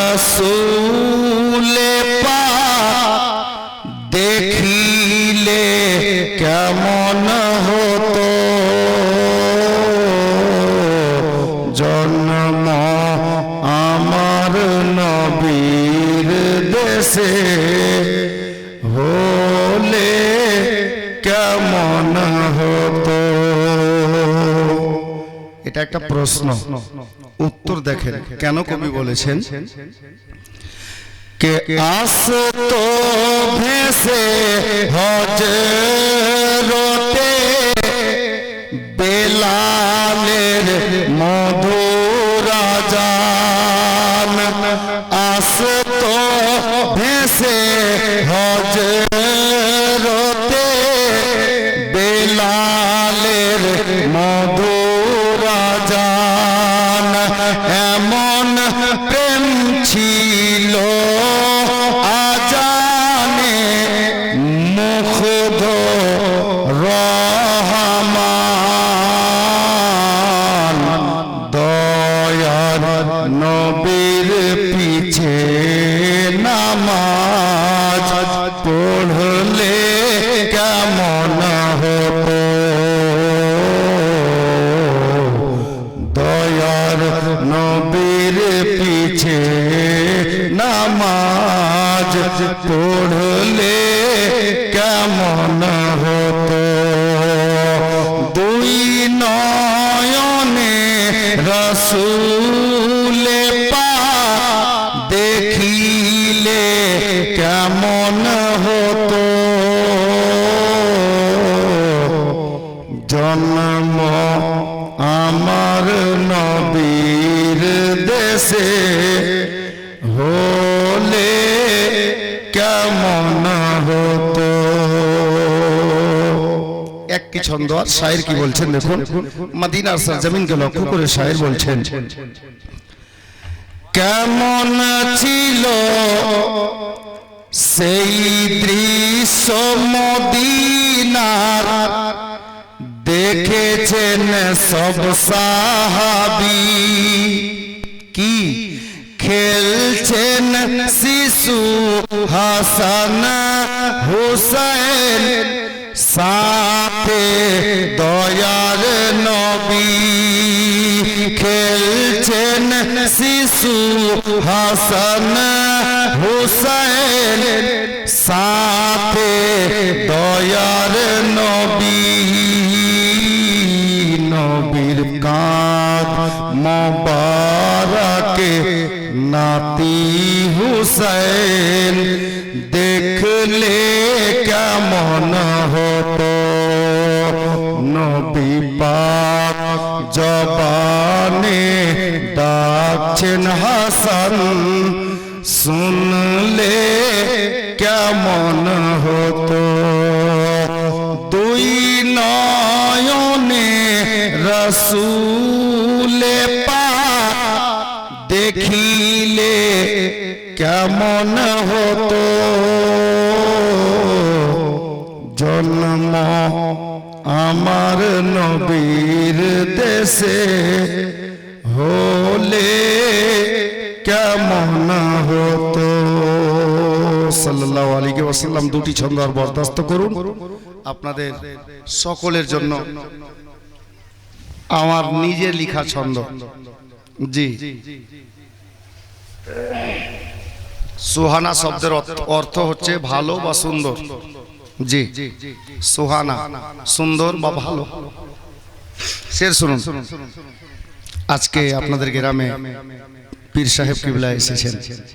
রসুলে পাক দেখিলে কেমন হতো জন্ম আমার নবীর দেশে হলে কেমন হতো। এটা একটা প্রশ্ন, উত্তর দেখেন কেন কবি বলেছেন, কে আসতো ভেসে হজরতে বেলালের মধুর আযান, আসতো ভেসে হজরতে বেলালের মধুর আযান, এমন প্রেম ছিল আজানে মুগ্ধ রহমান, দয়ার নবীর পিছে নামাজ পড়লে কেমন হতো, দয়ার নবীর পিছে নামাজ পড়লে কেমন হতো। দুই নয়নে রসুলে পাক দেখিলে কেমন হতো জন্ম আমার নবীর দেশে হলে কেমন হতো। একটি ছন্দ আর শায়ের কি বলছেন দেখুন, মদিনার সরজমিনকে লক্ষ্য করে শায়ের বলছেন, কেমন ছিল সেই দৃশ্য মদিনার, দেখেছেন সব সাহাবী, কি খেলছেন শিশু হাসান হুসাইন, সাথে দয়ার নবী, খেলছেন শিশু হাসান হুসাইন, সাথে দয়ার নবী, নবীর কাঁধ মোবারকে নাতি হুসাইন, দেখলে কেমন হতো নবী পাক জবানে ডাকছেন হাসান, শুনলে কেমন হতো। দুই নয়নে রসুলে পাক দেখিলে কেমন হতো জন্ম আমার নবীর দেশে হলে কেমন হতো। সাল্লাল্লাহু আলাইহি ওয়াসাল্লাম। দুটি ছন্দ আর বরদাস্ত করুন আপনাদের সকলের জন্য, আমার নিজের লেখা ছন্দ। জি, সুহানা শব্দের অর্থ হচ্ছে ভালো বা সুন্দর। জি, সুহানা সুন্দর বা ভালো। শের শুনুন। আজকে আপনাদের গ্রামে পীর সাহেব কিবলা এসেছেন,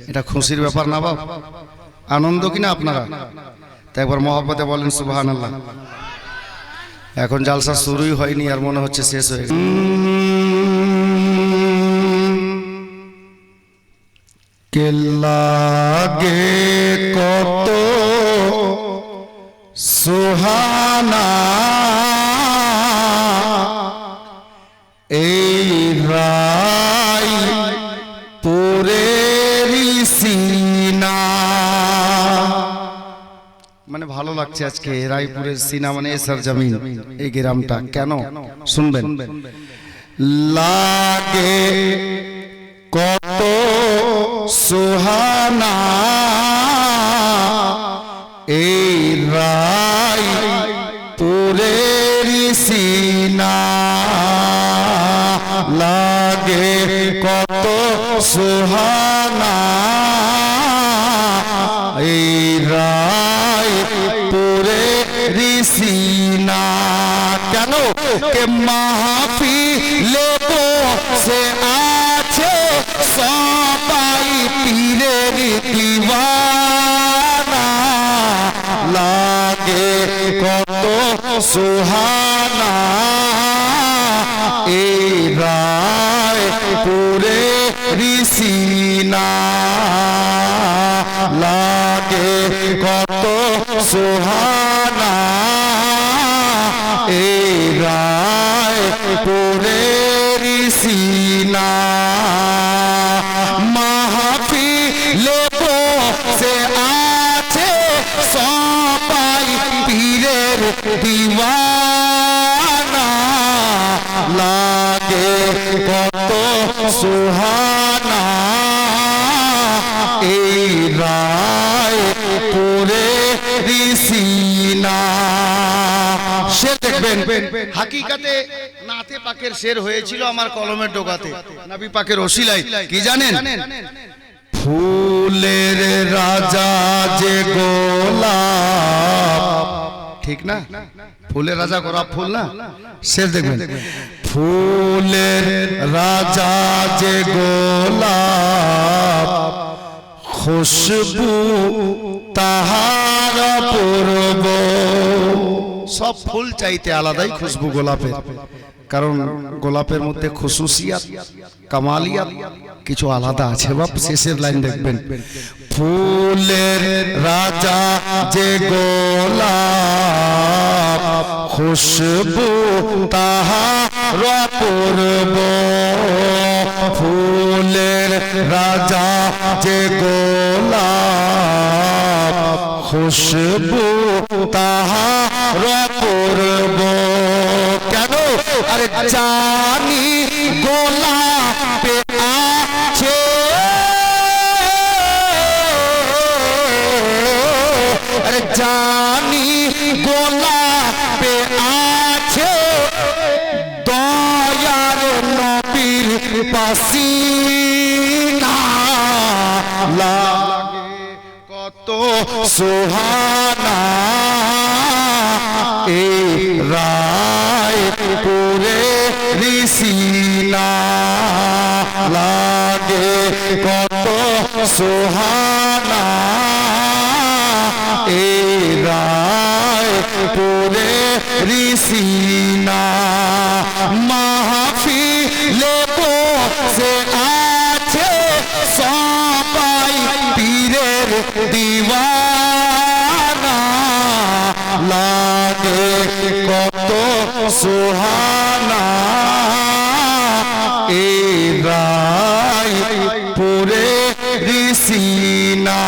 এটা খুশির ব্যাপার না বাবা? আনন্দ কিনা আপনারা? তো একবার মহব্বতে বলেন সুবহানাল্লাহ। এখন জালসা শুরুই হয়নি আর মনে হচ্ছে শেষ হয়ে গেছে। কে লাগে কত সুহানা এই রাই পুরের সিনা, মানে ভালো লাগছে আজকে রায়পুরের সিনা মানে সরজমিন এই গ্রামটা। কেন শুনবেন, লাগে কত লাগে কত সুহানা এই রায় পুরে ঋষিনা কেন কে মাহফিলে বসে আছে সবাই পীরের দিওয়ানা লাগে কত সুহানা এই রায় পুরে ঋষিনা লাগে কত সুহানা এই রায় পুরে ঋষিনা মাহফিলে বসে আছে সবাই পীরের দিওয়ানা লাগে কত সুহানা এই রায় পুরে ঋষিনা শের দেখবেন হাকিকাতে নাতে পাকের শের হয়েছিল আমার কলমের ডোকাতে নবী পাকের ওসিলায় কি জানেন ফুলের রাজা যে গোলাপ ঠিক না ফুলের রাজা গোলাপ ফুল না শের দেখবেন ফুলের রাজা যে গোলাপ খুশবু তাহার পূর্ব সব ফুল চাইতে আলাদাই খুশবু গোলাপের কারণ গোলাপের মধ্যে খুশুসিয়াত কামালিয়াত কিছু আলাদা আছে বাপ শেষের লাইন দেখবেন ফুলের রাজা যে গোলাপ খুশবু তাহার পূর্ব ফুলের রাজা যে গোলাপ খুশবু তাহার পূর্ব কেন আরে জানি গোলাপে আছে আরে জানি গোলাপে আছে দয়ার নবীর পাসিনা লাগে কত সুহানা এই রায় পুরে ঋষিনা লাগে কত সুহানা এই রায় পুরে ঋষিনা মাহফিলে বসে আছে সবাই পীরের দিওয়ানা লাগে কত সুহানা এই রায় পুরে ঋষিনা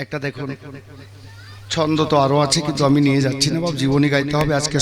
একটা দেখুন ছন্দ তো আরো আছে কিন্তু আমি নিয়ে যাচ্ছি না বাবু জীবনী গাইতে হবে আজকে